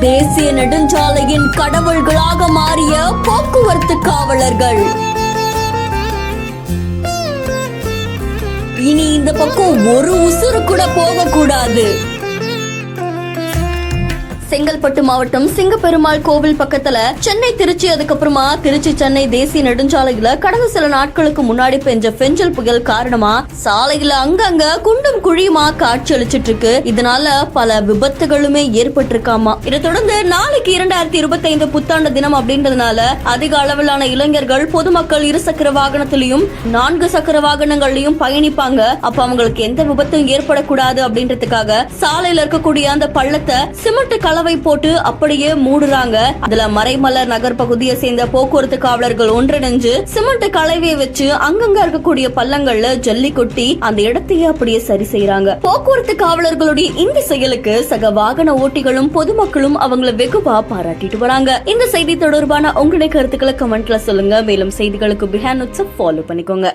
தேசிய நெடுஞ்சாலையின் கடவுள்களாக மாறிய போக்குவரத்து காவலர்கள் இனி இந்த பக்கம் ஒரு உசுறு கூட போக கூடாது. செங்கல்பட்டு மாவட்டம் சிங்கப்பெருமாள் கோவில் பக்கத்துல சென்னை திருச்சி, அதுக்கப்புறமா திருச்சி சென்னை தேசிய நெடுஞ்சாலையில கடந்த சில நாட்களுக்கு முன்னாடி பெஞ்ச பெஞ்சல் புயல் காரணமா சாலையில அங்கங்க குண்டும் குழியுமா காட்சி அளிச்சிட்டு இருக்கு. இதனால பல விபத்துகளுமே ஏற்பட்டிருக்காமா. இதை தொடர்ந்து நாளைக்கு 2025 புத்தாண்டு தினம் அப்படின்றதுனால அதிக அளவிலான இளைஞர்கள் பொதுமக்கள் இருசக்கர வாகனத்திலையும் 4 சக்கர வாகனங்கள்லயும் பயணிப்பாங்க. அப்ப அவங்களுக்கு எந்த விபத்தும் ஏற்படக்கூடாது அப்படின்றதுக்காக சாலையில இருக்கக்கூடிய அந்த பள்ளத்தை சிமெண்ட் கலவை போட்டு அப்படியே மூடுறாங்க. அதுல மறைமலர் நகர் பகுதியை சேர்ந்த போக்குவரத்து காவலர்கள் ஒன்றிணைஞ்சு சிமெண்ட் கலவையை வச்சு அங்கங்க இருக்கக்கூடிய பள்ளங்கள்ல ஜல்லி கொட்டி அந்த இடத்தையே அப்படியே சரி செய்யறாங்க. போக்குவரத்து காவலர்களுடைய இந்த செயலுக்கு சக வாகன ஓட்டிகளும் பொதுமக்களும் அவங்கள வெகுவா பாராட்டிட்டு வராங்க. இந்த செய்தி தொடர்பான உங்களுடைய கருத்துக்களை கமெண்ட்ல சொல்லுங்க. மேலும் செய்திகளுக்கு பிஹேண்ட் நோட்ஸ் ஃபாலோ பண்ணிக்கோங்க.